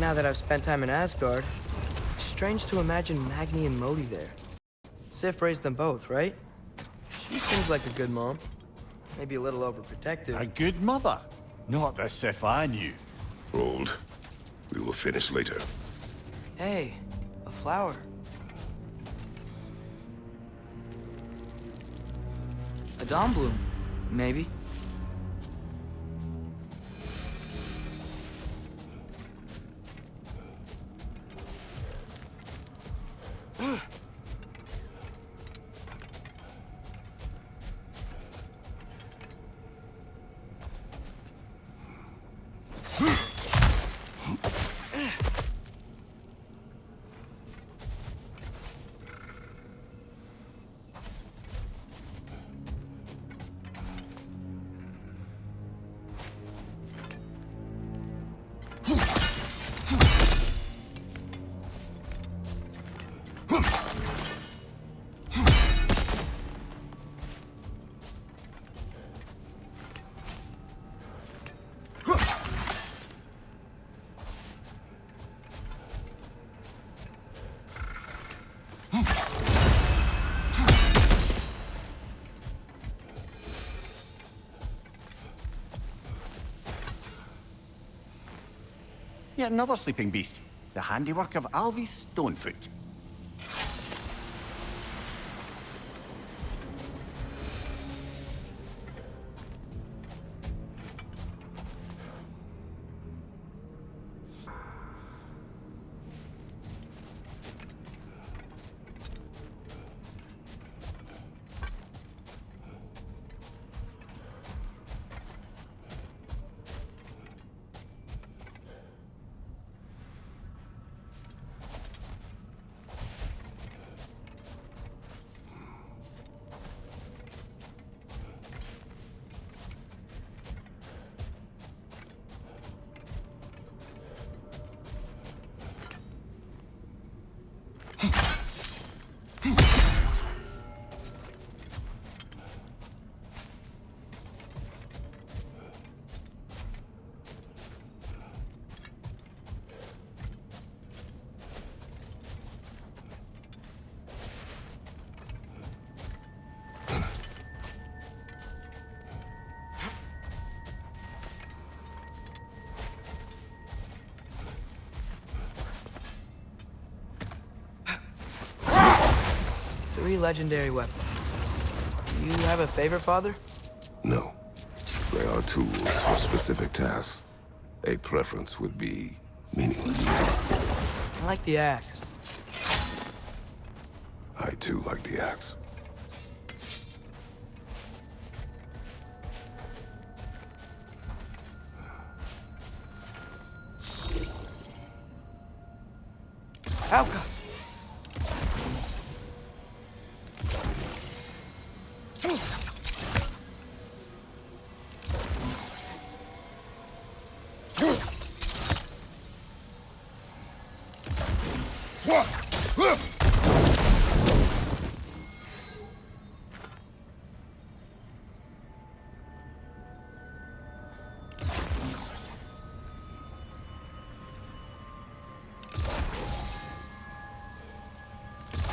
Now that I've spent time in Asgard, it's strange to imagine Magni and Modi there. Sif raised them both, right? She seems like a good mom. Maybe a little overprotective. A good mother? Not the Sif I knew. Hold. We will finish later. Hey, a flower. A dawn bloom, maybe. Yet another sleeping beast. The handiwork of Alvis Stonefoot. Three legendary weapons. You have a favorite, Father? No. They are tools for specific tasks. A preference would be meaningless. I like the axe. I too like the axe. Alka!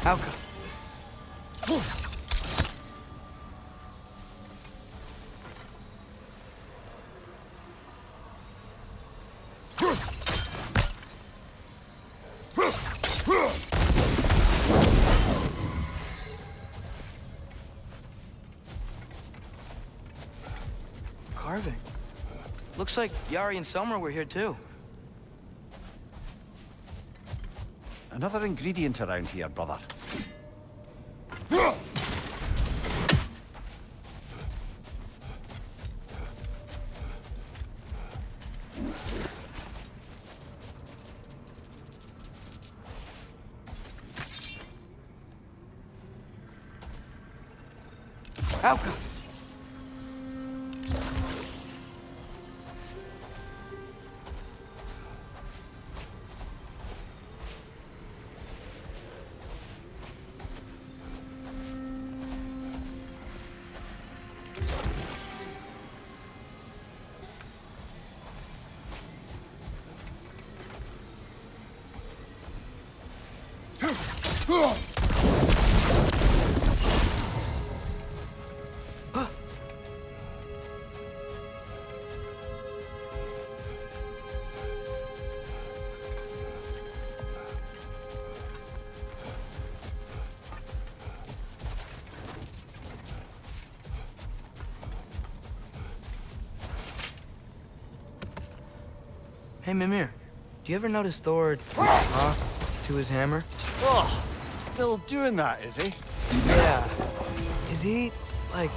Alka. Carving. Looks like Yari and Selmer were here too. Another ingredient around here, brother. Alka. Hey, Mimir, do you ever notice Thor talk to his hammer? Oh, still doing that, is he? Yeah. Is he, like,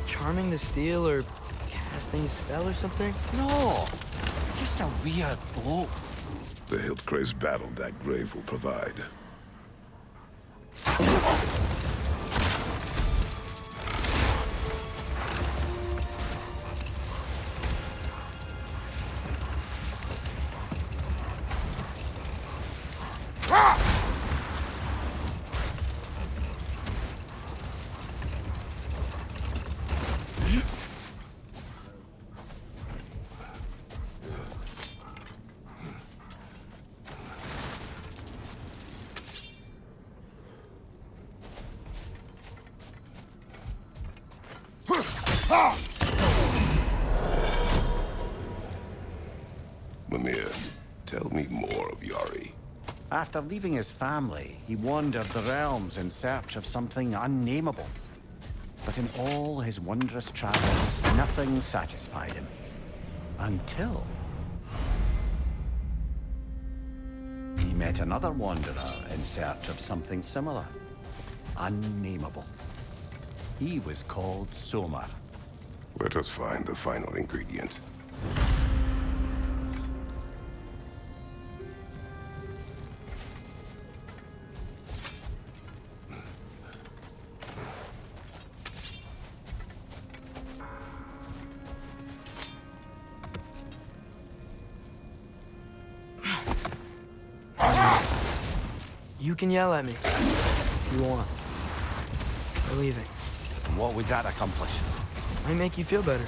charming the steel or casting a spell or something? No, just a weird bloke. The Hildcrave's battle that grave will provide. Mimir, tell me more of Yari. After leaving his family, he wandered the realms in search of something unnameable. But in all his wondrous travels, nothing satisfied him. Until he met another wanderer in search of something similar. Unnameable. He was called Somar. Let us find the final ingredient. You can yell at me if you want. We're leaving. What would that accomplish? Might make you feel better.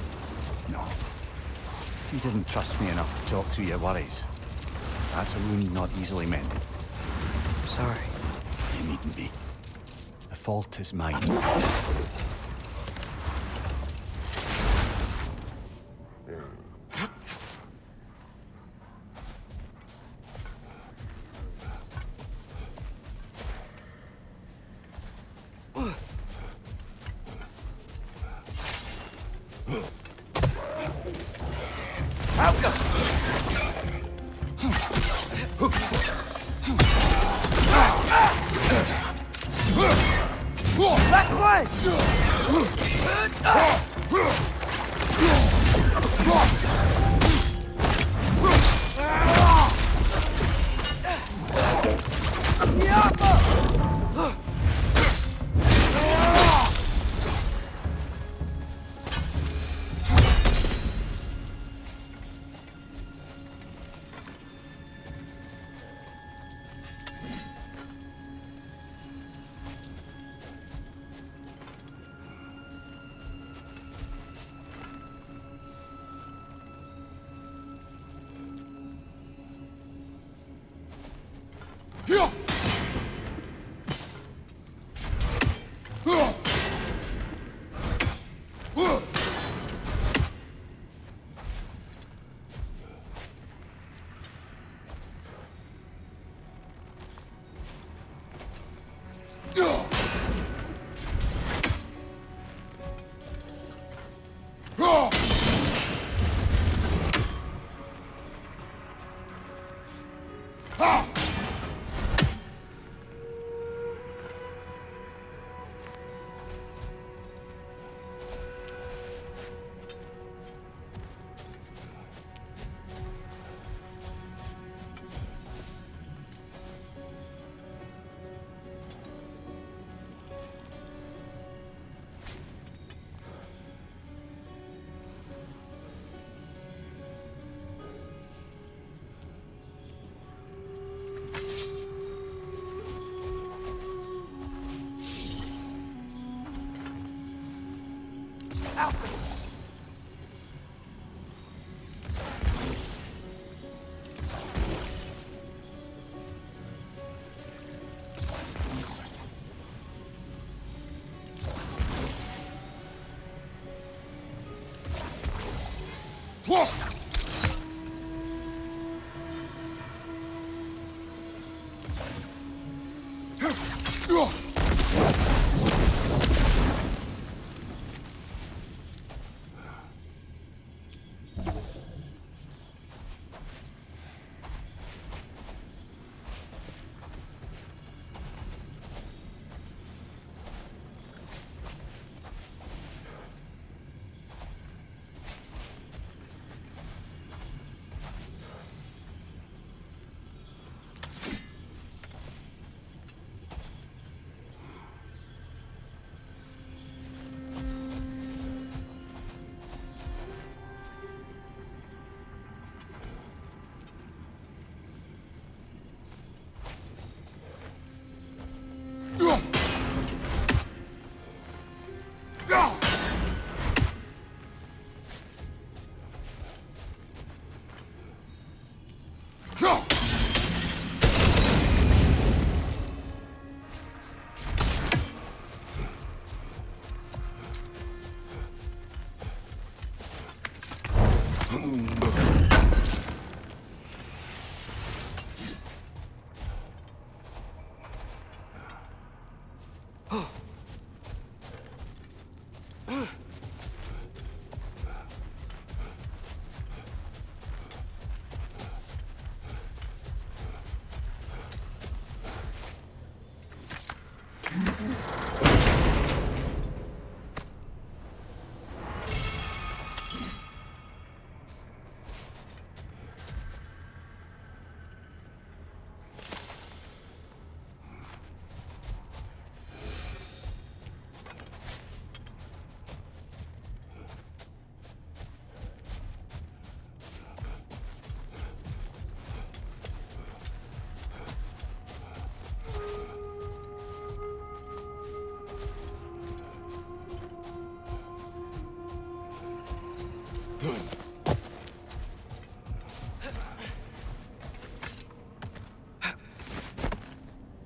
No. You didn't trust me enough to talk through your worries. That's a wound not easily mended. I'm sorry. You needn't be. The fault is mine.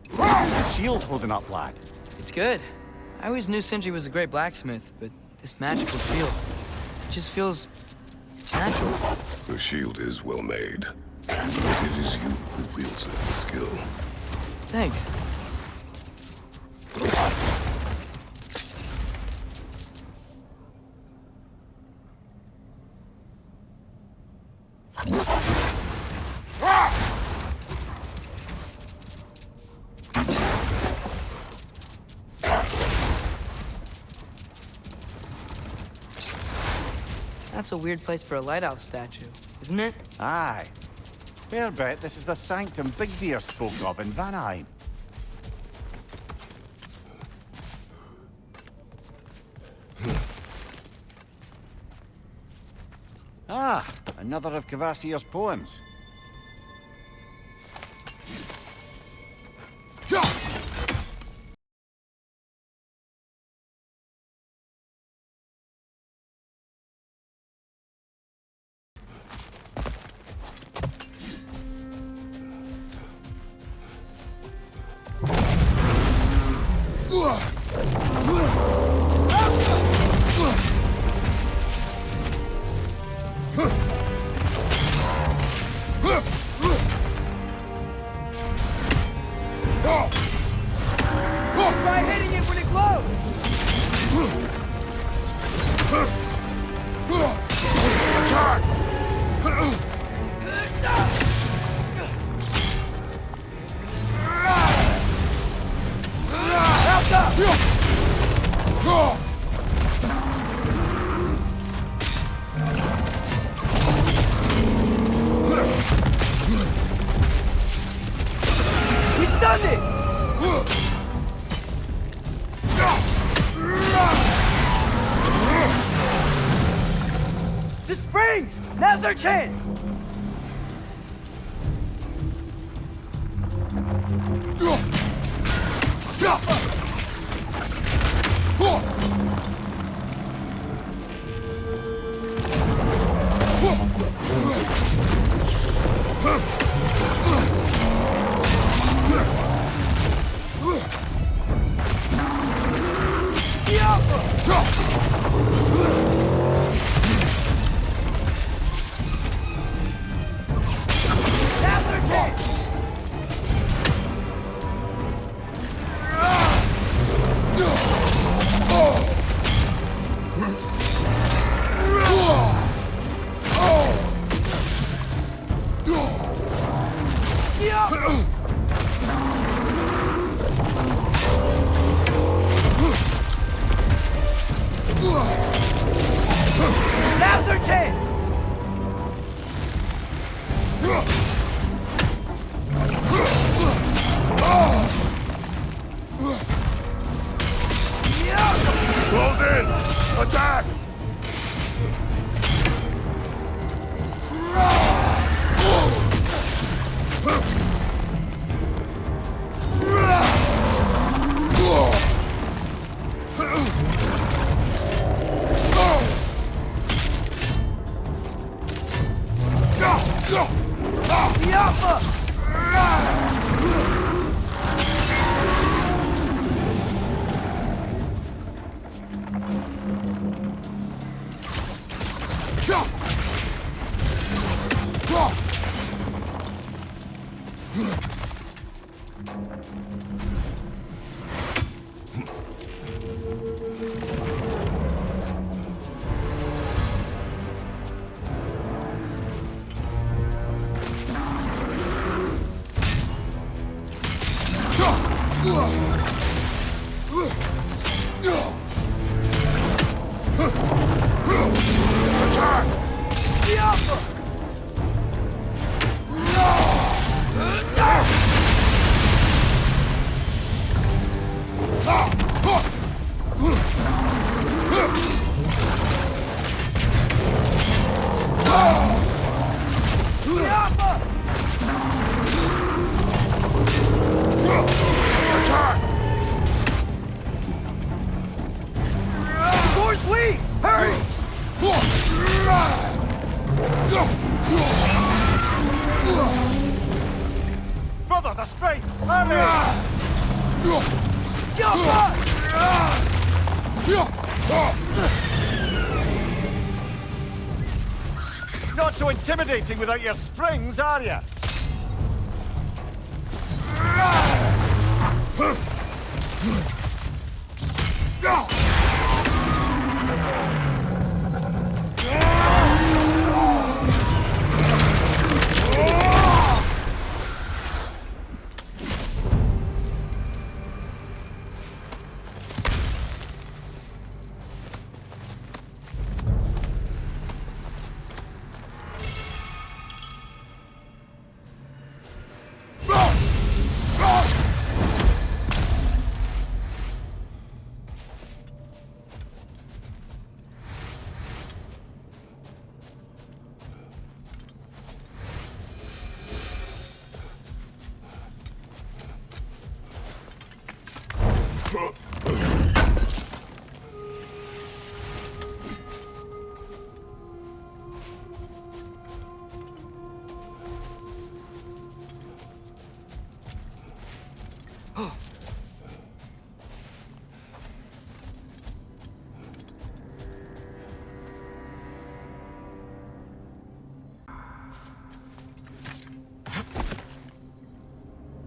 The shield holding up, lad. It's good. I always knew Sindri was a great blacksmith, but this magical shield, it just feels natural. The shield is well made, but it is you who wields it with skill. Thanks. That's a weird place for a lighthouse statue, isn't it? Aye. Fair bet this is the Sanctum Big Beer spoke of in Vanheim. Ah, another of Kvasir's poems. Try hitting it when it glows! We stunned it! The springs! Now's our chance! Now's our chance! Now's our chance! Close in! Attack! Brother, the sprites! Hurry! Not so intimidating without your springs, are you?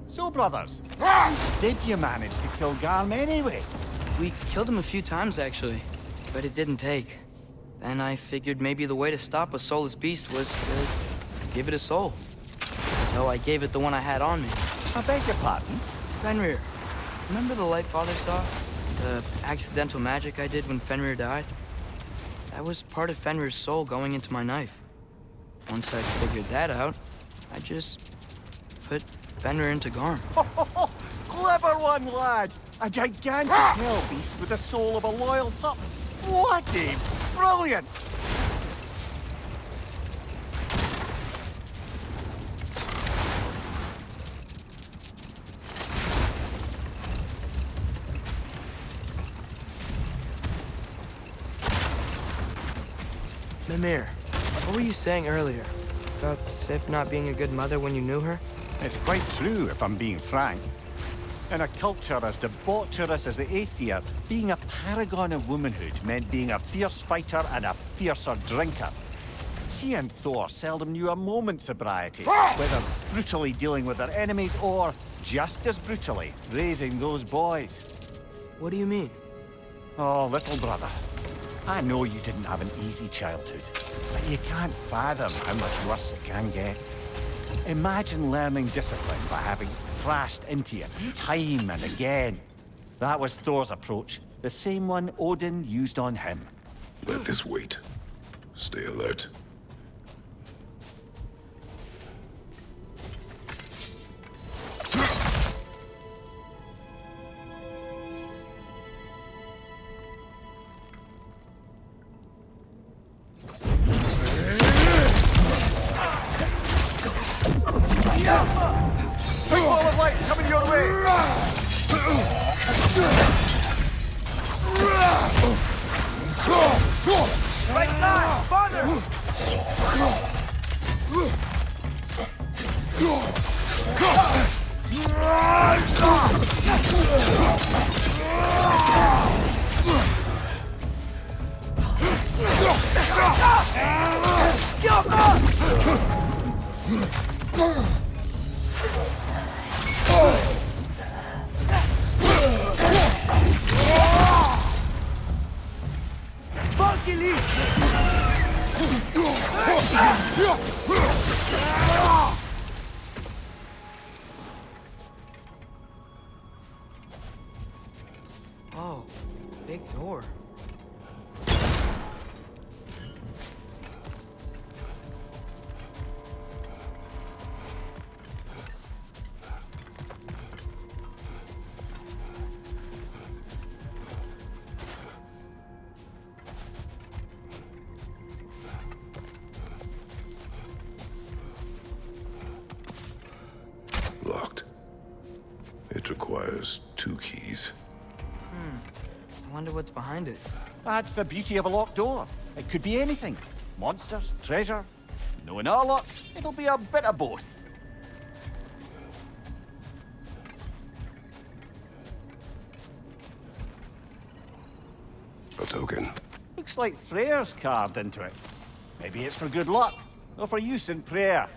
So, brothers, did you manage to kill Garm anyway? We killed him a few times, actually, but it didn't take. Then I figured maybe the way to stop a soulless beast was to give it a soul. So I gave it the one I had on me. I beg your pardon? Fenrir, remember the light Father saw? The accidental magic I did when Fenrir died? That was part of Fenrir's soul going into my knife. Once I figured that out, I just put Fenrir into Garm. Clever one, lad! A gigantic hell beast with the soul of a loyal pup. What a brilliant! Mimir, what were you saying earlier? About Sif not being a good mother when you knew her? It's quite true, if I'm being frank. In a culture as debaucherous as the ACER, being a paragon of womanhood meant being a fierce fighter and a fiercer drinker. She and Thor seldom knew a moment's sobriety, whether brutally dealing with their enemies or, just as brutally, raising those boys. What do you mean? Oh, little brother. I know you didn't have an easy childhood, but you can't fathom how much worse it can get. Imagine learning discipline by having thrashed into you time and again. That was Thor's approach, the same one Odin used on him. Let this wait. Stay alert. Ball of light coming your way! Right side! Father! Oh, big door. Locked. It requires 2 keys. I wonder what's behind it. That's the beauty of a locked door. It could be anything. Monsters, treasure, Knowing our luck, it'll be a bit of both. A token. Looks like Freyr's carved into it. Maybe it's for good luck, or for use in prayer.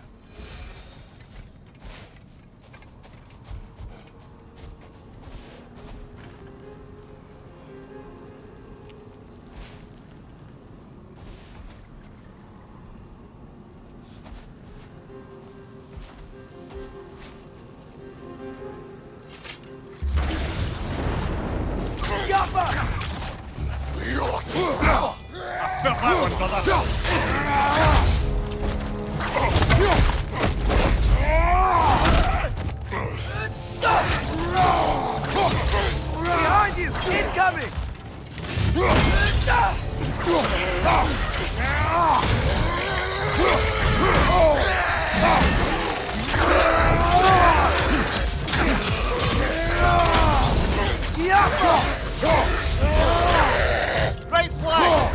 Behind you! Incoming! Right flank!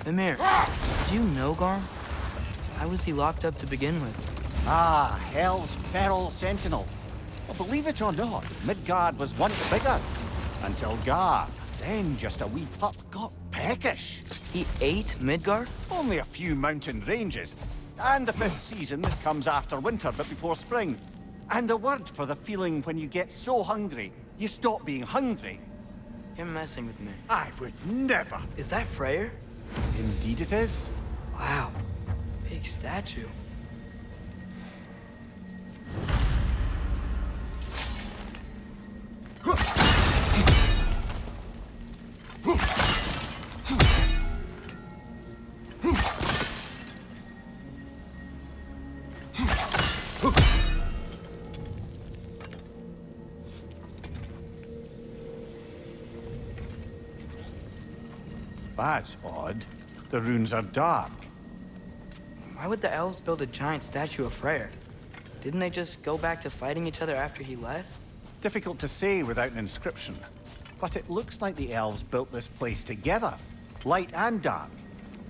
Mimir, do you know Garm? How was he locked up to begin with? Ah, Hell's Feral Sentinel. Well, believe it or not, Midgard was once bigger. Until Gar, then just a wee pup, got peckish. He ate Midgard? Only a few mountain ranges. And the 5th season that comes after winter but before spring. And a word for the feeling when you get so hungry, you stop being hungry. You're messing with me. I would never. Is that Freyr? Indeed it is. Wow. Big statue. That's odd. The runes are dark. Why would the elves build a giant statue of Freyr? Didn't they just go back to fighting each other after he left? Difficult to say without an inscription. But it looks like the elves built this place together, light and dark.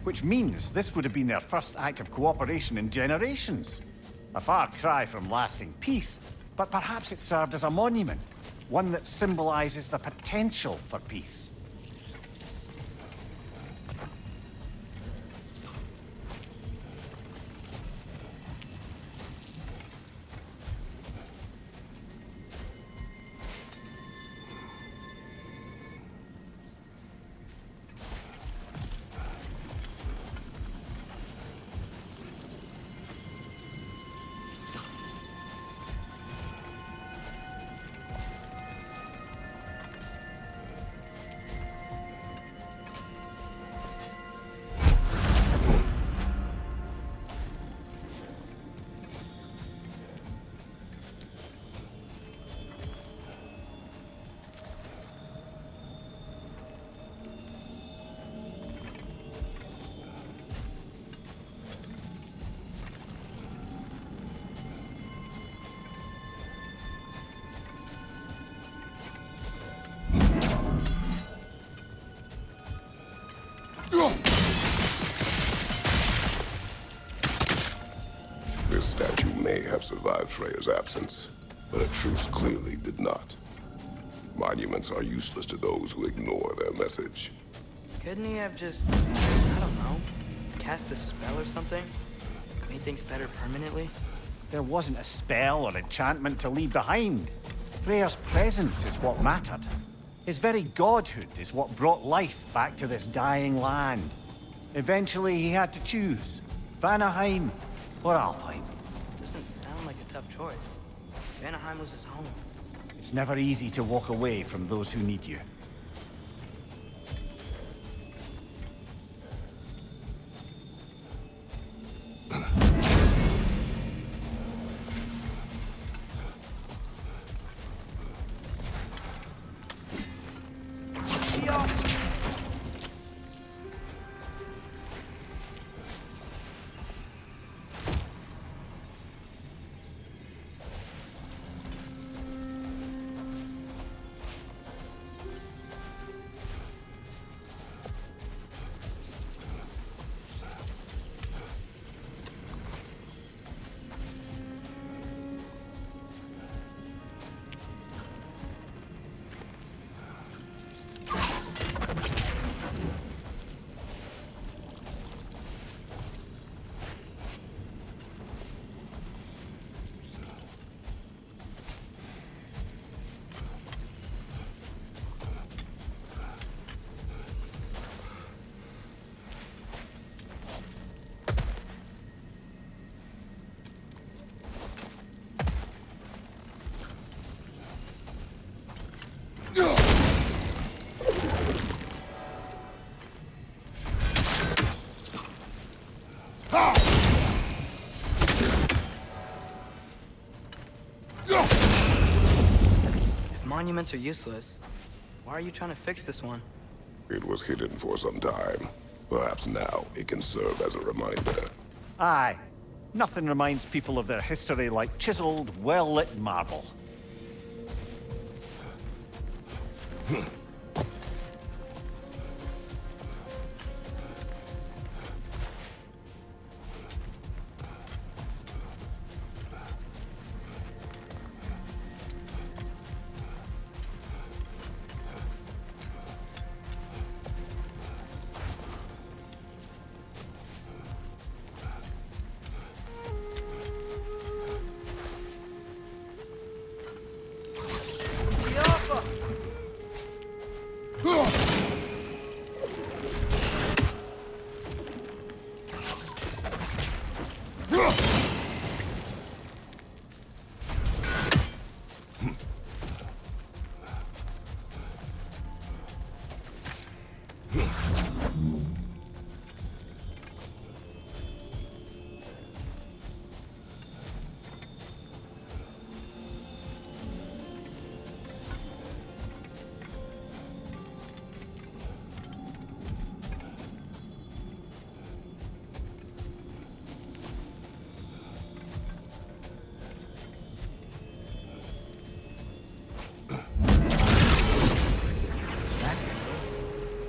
Which means this would have been their first act of cooperation in generations. A far cry from lasting peace, but perhaps it served as a monument. One that symbolizes the potential for peace. survived Freya's absence, but a truce clearly did not. Monuments are useless to those who ignore their message. Couldn't he have just, I don't know, cast a spell or something? Made things better permanently? There wasn't a spell or enchantment to leave behind. Freya's presence is what mattered. His very godhood is what brought life back to this dying land. Eventually, he had to choose Vanaheim or Alfheim. Doesn't sound like a tough choice. Vanaheim was his home. It's never easy to walk away from those who need you. Monuments are useless. Why are you trying to fix this one? It was hidden for some time. Perhaps now it can serve as a reminder. Aye. Nothing reminds people of their history like chiseled, well-lit marble.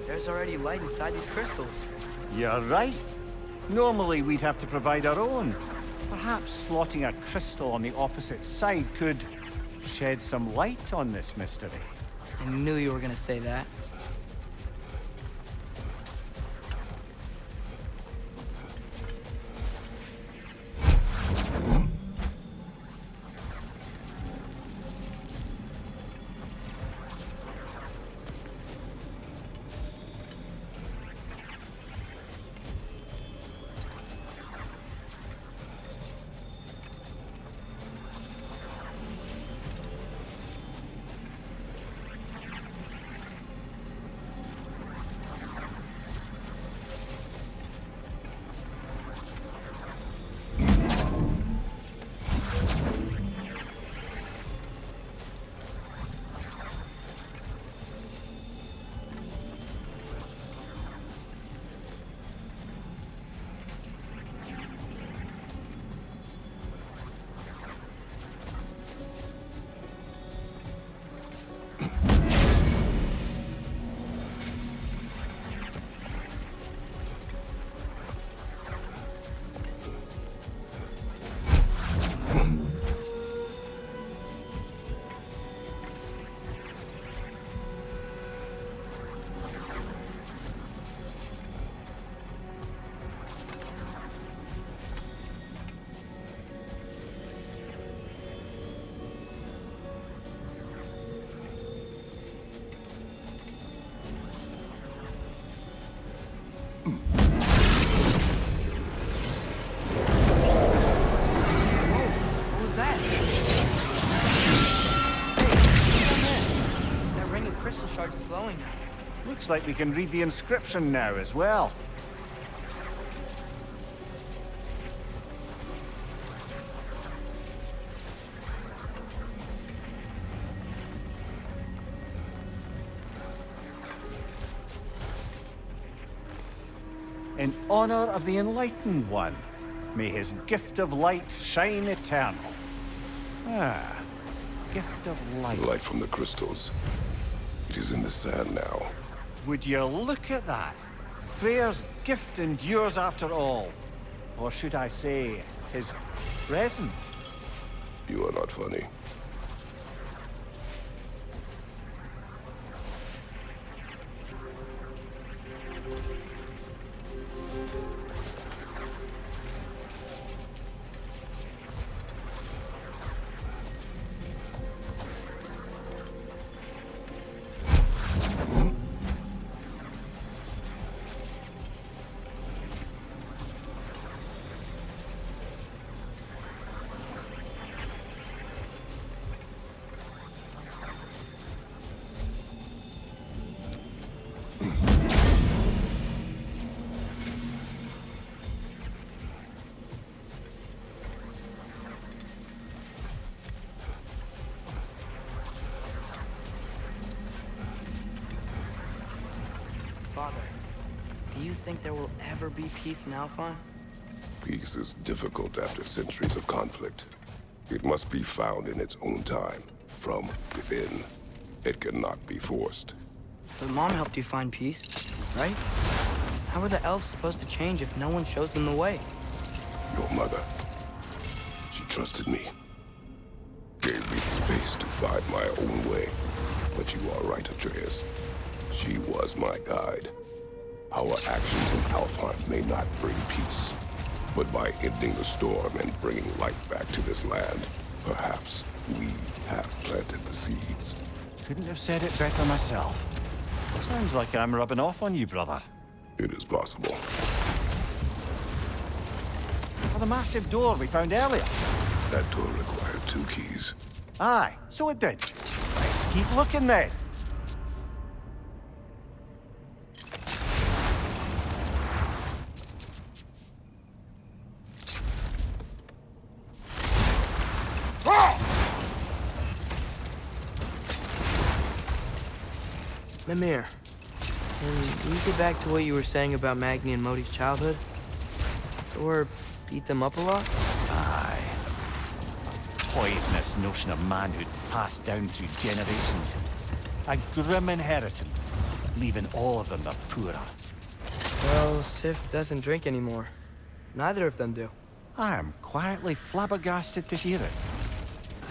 There's already light inside these crystals. You're right. Normally we'd have to provide our own. Perhaps slotting a crystal on the opposite side could shed some light on this mystery. I knew you were gonna say that. Looks like we can read the inscription now as well. In honor of the Enlightened One, may his gift of light shine eternal. Ah, gift of light. Light from the crystals. It is in the sand now. Would you look at that? Freyr's gift endures after all. Or should I say, his presence? You are not funny. Father, do you think there will ever be peace in Alfheim? Peace is difficult after centuries of conflict. It must be found in its own time, from within. It cannot be forced. But Mom helped you find peace, right? How are the elves supposed to change if no one shows them the way? Your mother, she trusted me. Gave me the space to find my own way. But you are right, Atreus. She was my guide. Our actions in Alfheim may not bring peace, but by ending the storm and bringing light back to this land, perhaps we have planted the seeds. Couldn't have said it better myself. Sounds like I'm rubbing off on you, brother. It is possible. For the massive door we found earlier. That door required 2 keys. Aye, so it did. Let's keep looking then. Mimir, can you get back to what you were saying about Magni and Modi's childhood? Or beat them up a lot? Aye. Poisonous notion of manhood passed down through generations. A grim inheritance, leaving all of them the poorer. Well, Sif doesn't drink anymore. Neither of them do. I am quietly flabbergasted to hear it.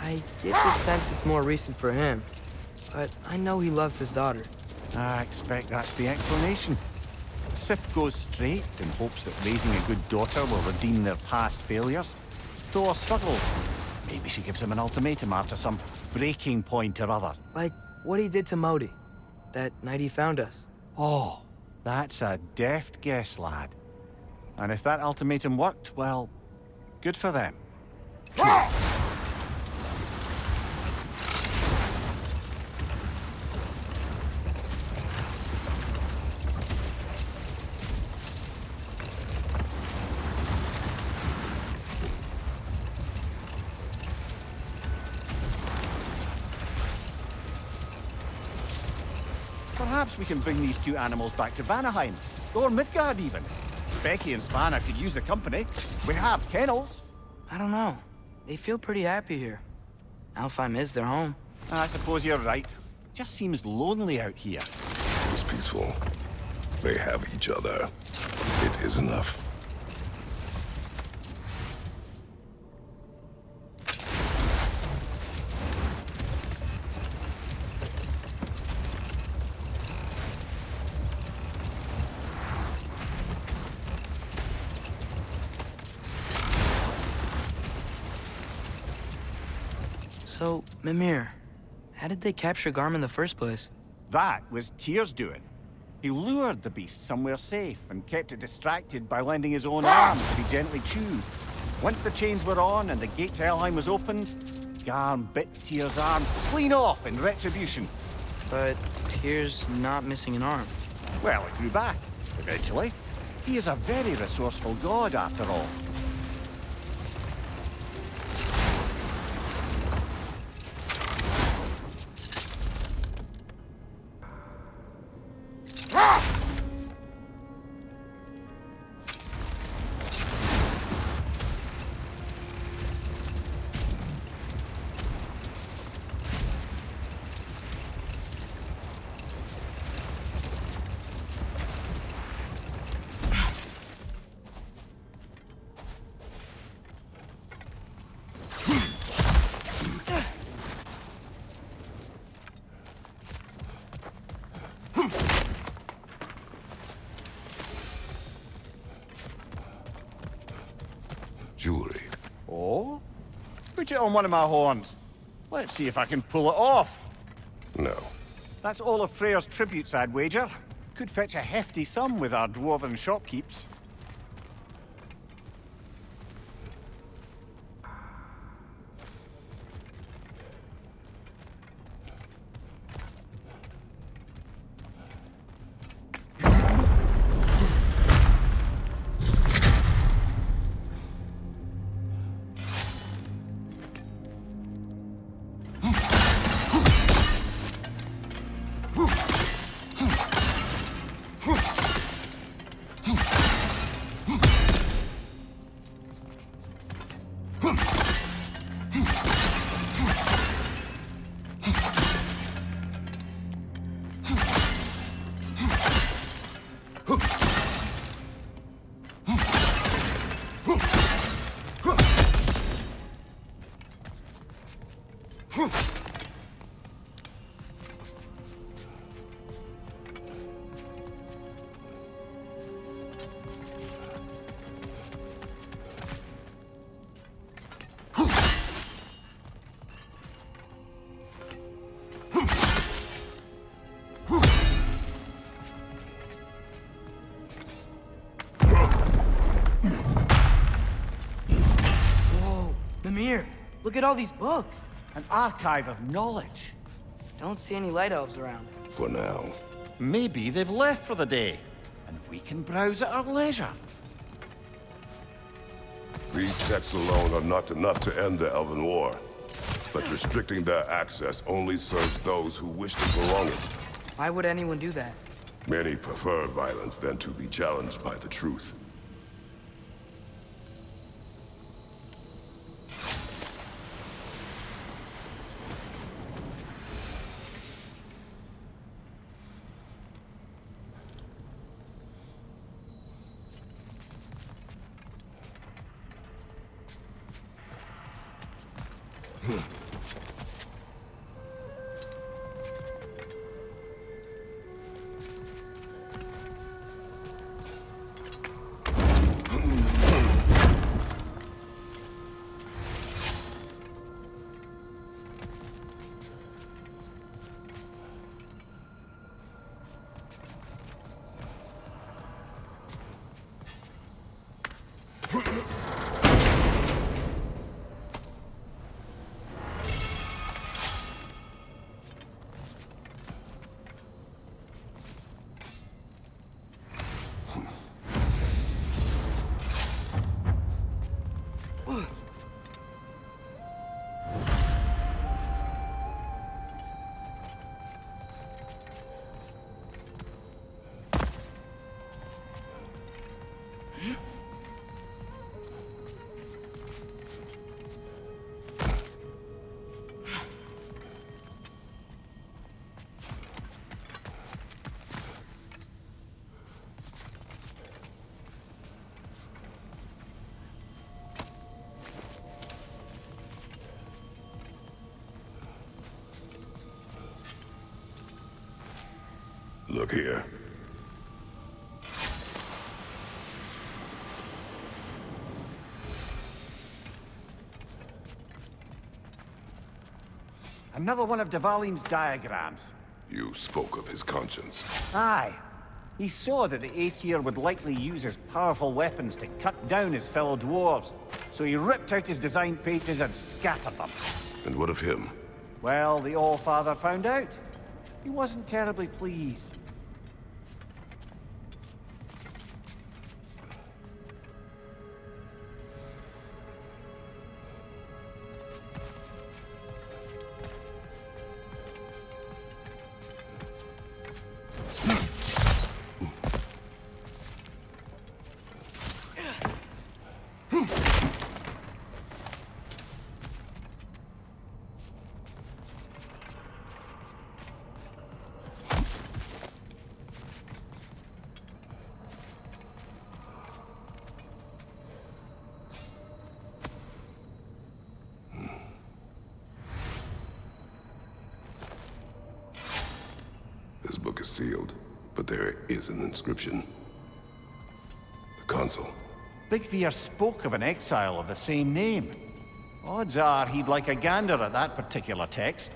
I get the sense it's more recent for him. But I know he loves his daughter. I expect that's the explanation. Sif goes straight in hopes that raising a good daughter will redeem their past failures. Thor struggles. Maybe she gives him an ultimatum after some breaking point or other. Like what he did to Modi, that night he found us. Oh, that's a deft guess, lad. And if that ultimatum worked, well, good for them. Perhaps we can bring these 2 animals back to Vanaheim, or Midgard even. Becky and Svanna could use the company. We have kennels. I don't know. They feel pretty happy here. Alfheim is their home. I suppose you're right. Just seems lonely out here. It is peaceful. They have each other. It is enough. So, Mimir, how did they capture Garm in the first place? That was Tyr's doing. He lured the beast somewhere safe and kept it distracted by lending his own arms to be gently chewed. Once the chains were on and the gate to Helheim was opened, Garm bit Tyr's arm clean off in retribution. But Tyr's not missing an arm. Well, it grew back, eventually. He is a very resourceful god, after all. Jewelry. Oh? Put it on one of my horns. Let's see if I can pull it off. No. That's all of Freyr's tributes, I'd wager. Could fetch a hefty sum with our dwarven shopkeeps. Look at all these books. An archive of knowledge. Don't see any light elves around. For now. Maybe they've left for the day, and we can browse at our leisure. These texts alone are not enough to end the Elven War. But restricting their access only serves those who wish to prolong it. Why would anyone do that? Many prefer violence than to be challenged by the truth. Look here. Another one of Dvalin's diagrams. You spoke of his conscience. Aye. He saw that the ACER would likely use his powerful weapons to cut down his fellow dwarves, so he ripped out his design pages and scattered them. And what of him? Well, the All-Father found out. He wasn't terribly pleased. This book is sealed, but there is an inscription. The Consul. Big Veer spoke of an exile of the same name. Odds are he'd like a gander at that particular text.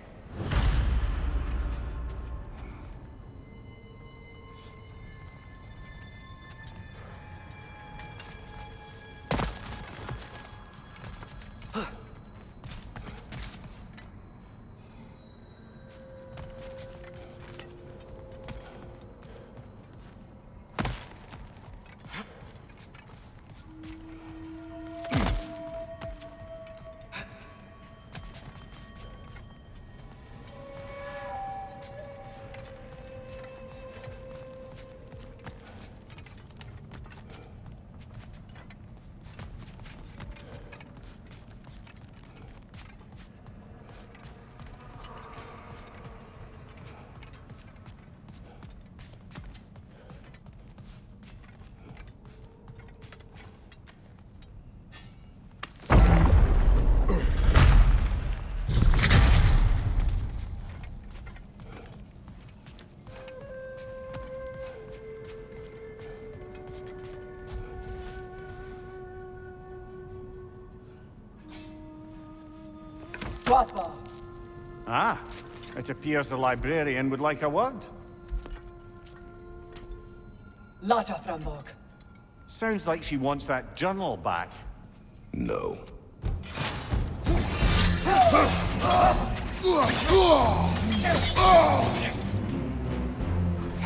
Ah, it appears the librarian would like a word. Lata Frambog. Sounds like she wants that journal back. No.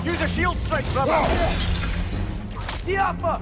Use a shield strike, brother! Yappa!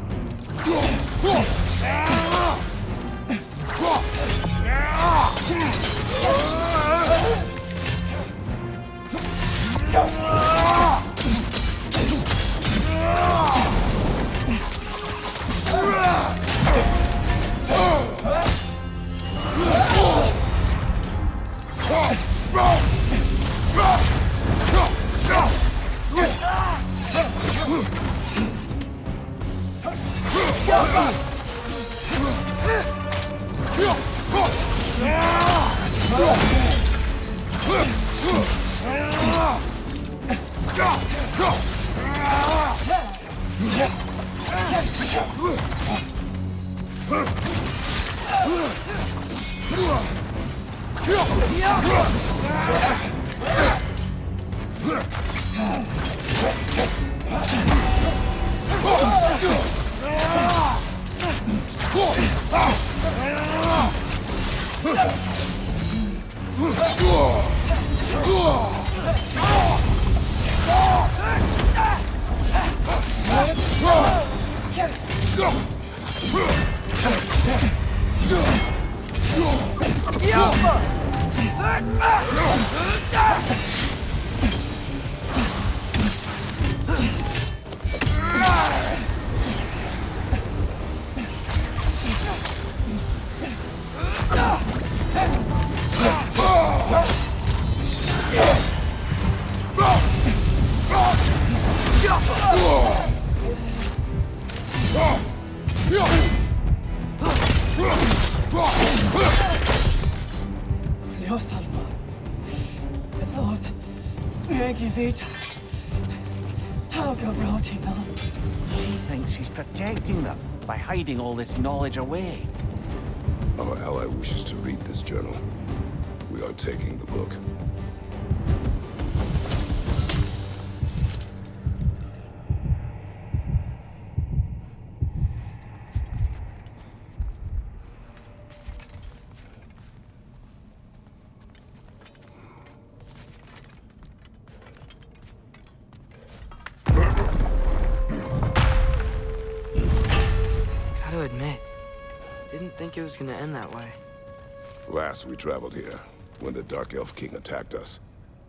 She thinks she's protecting them by hiding all this knowledge away. Our ally wishes to read this journal. We are taking the book. to admit, didn't think it was gonna end that way. Last we traveled here, when the Dark Elf King attacked us,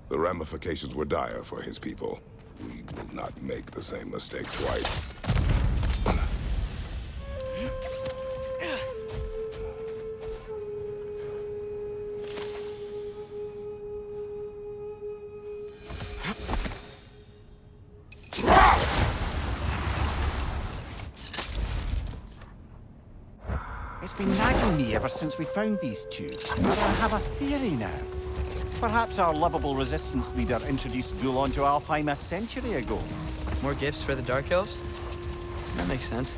the ramifications were dire for his people. We will not make the same mistake twice. It's been nagging me ever since we found these two. But I have a theory now. Perhaps our lovable resistance leader introduced Ghoul onto Alfheim a century ago. More gifts for the Dark Elves? That makes sense.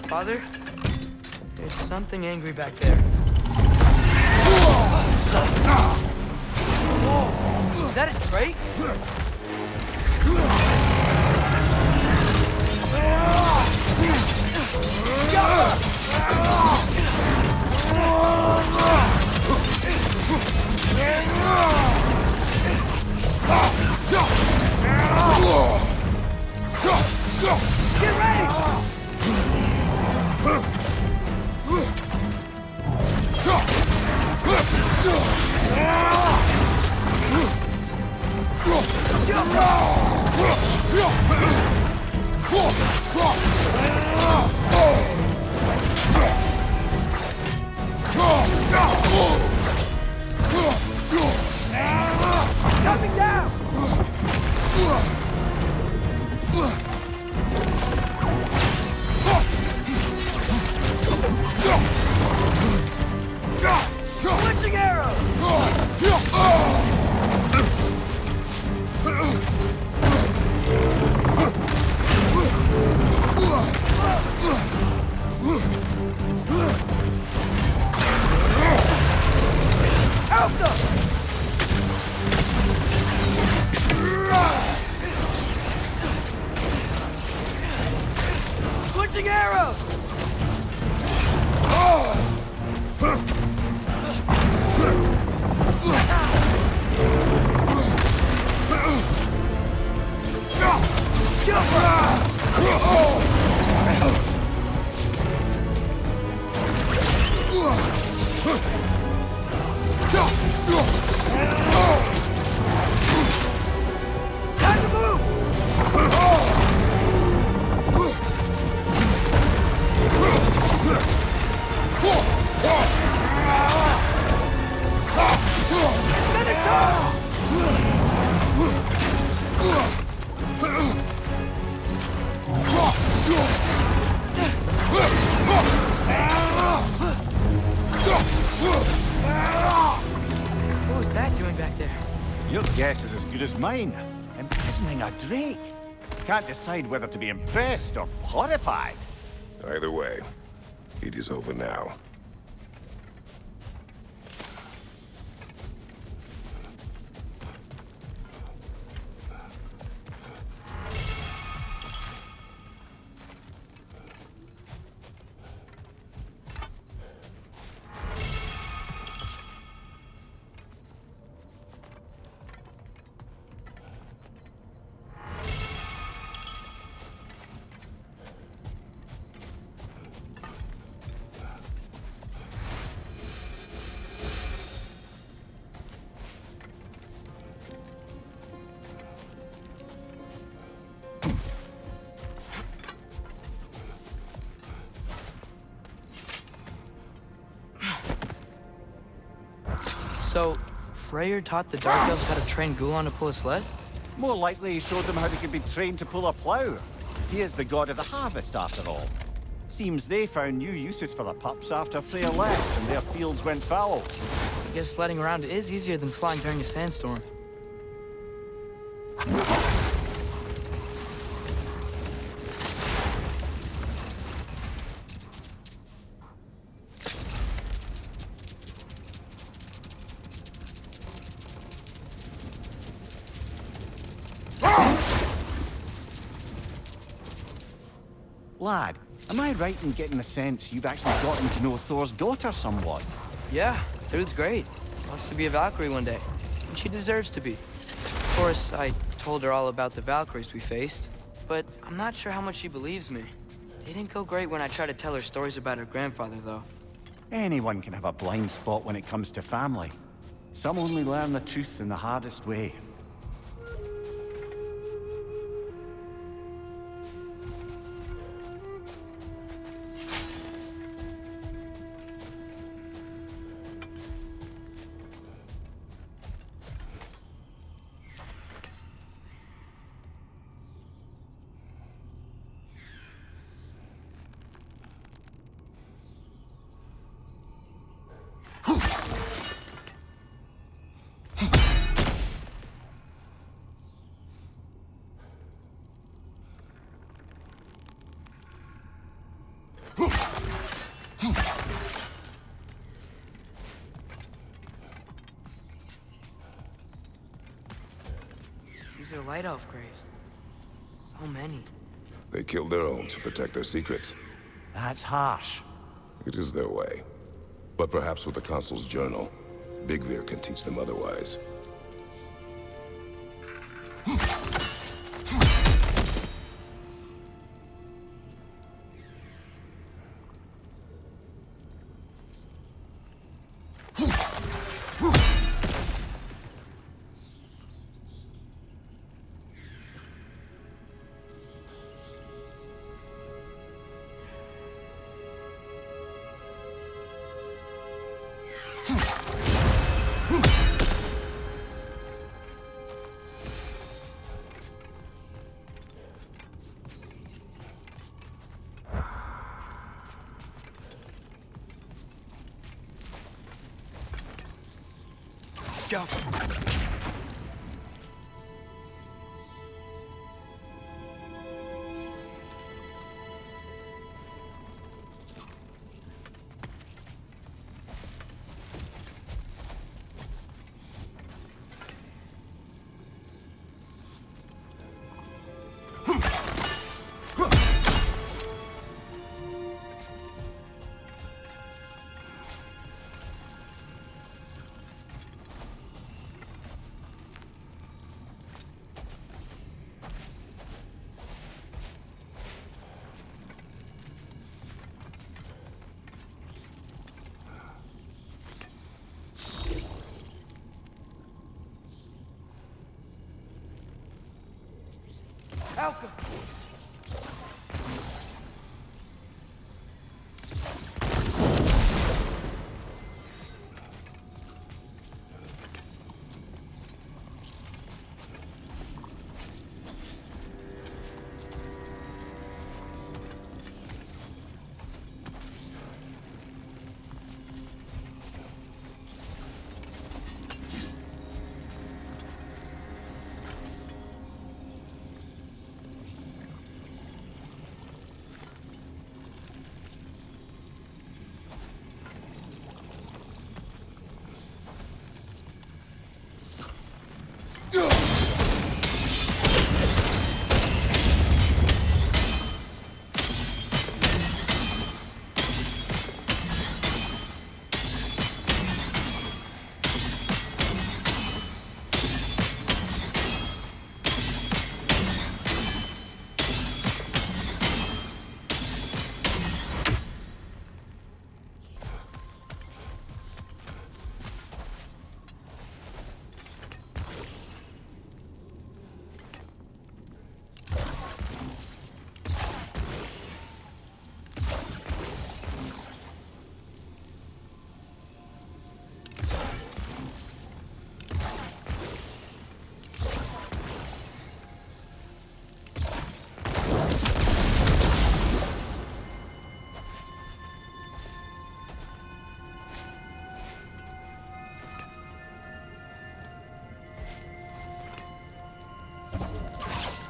Father? There's something angry back there. Whoa! Is that a drake? Get ready! Coming down! Switching arrow! Alpha! Switching arrow! Time to move! Let it go! What was that doing back there? Your guess is as good as mine. Imprisoning a drake. Can't decide whether to be impressed or horrified. Either way, it is over now. So, Freyr taught the Dark Elves how to train Gulan to pull a sled? More likely he showed them how they could be trained to pull a plough. He is the god of the harvest, after all. Seems they found new uses for the pups after Freyr left and their fields went fallow. I guess sledding around is easier than flying during a sandstorm. Lad, am I right in getting the sense you've actually gotten to know Thor's daughter somewhat? Yeah, Thud's great. Wants to be a Valkyrie one day. And she deserves to be. Of course, I told her all about the Valkyries we faced, but I'm not sure how much she believes me. They didn't go great when I tried to tell her stories about her grandfather, though. Anyone can have a blind spot when it comes to family. Some only learn the truth in the hardest way. These are Light Elf graves. So many. They killed their own to protect their secrets. That's harsh. It is their way. But perhaps with the Consul's journal, Bigvir can teach them otherwise. Go. Alpha!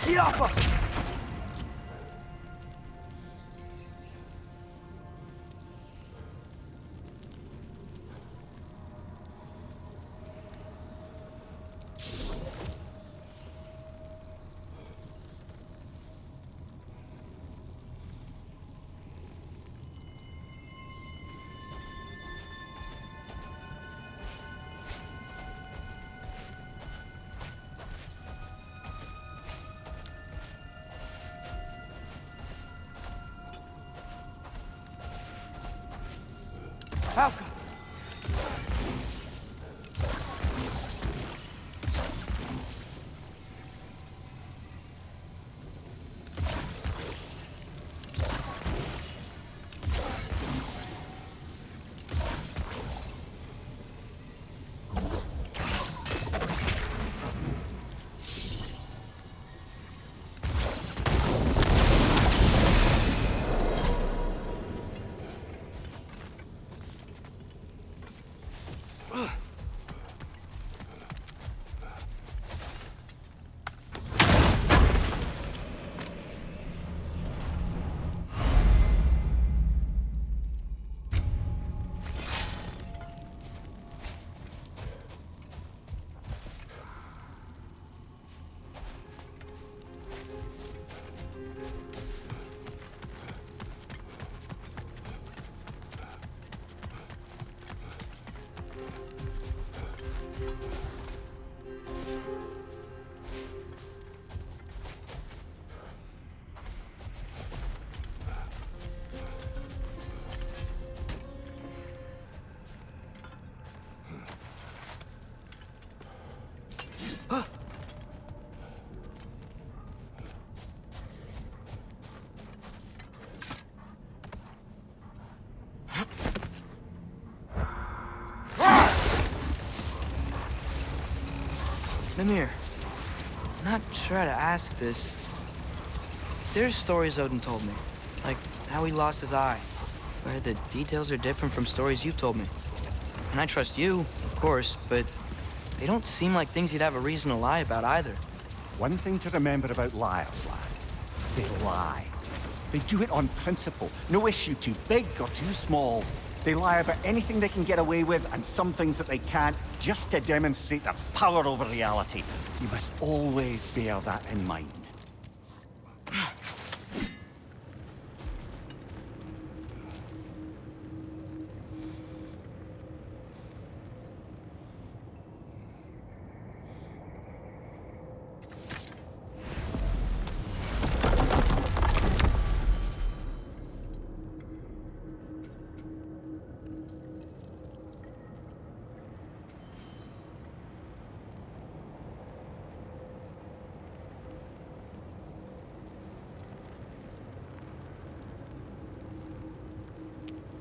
Get off her! Falcon! Mimir, I'm not sure how to ask this. There's stories Odin told me, like how he lost his eye, where the details are different from stories you've told me. And I trust you, of course, but they don't seem like things he'd have a reason to lie about either. One thing to remember about liars, lad. They lie. They do it on principle. No issue too big or too small. They lie about anything they can get away with and some things that they can't, just to demonstrate their power over reality. You must always bear that in mind.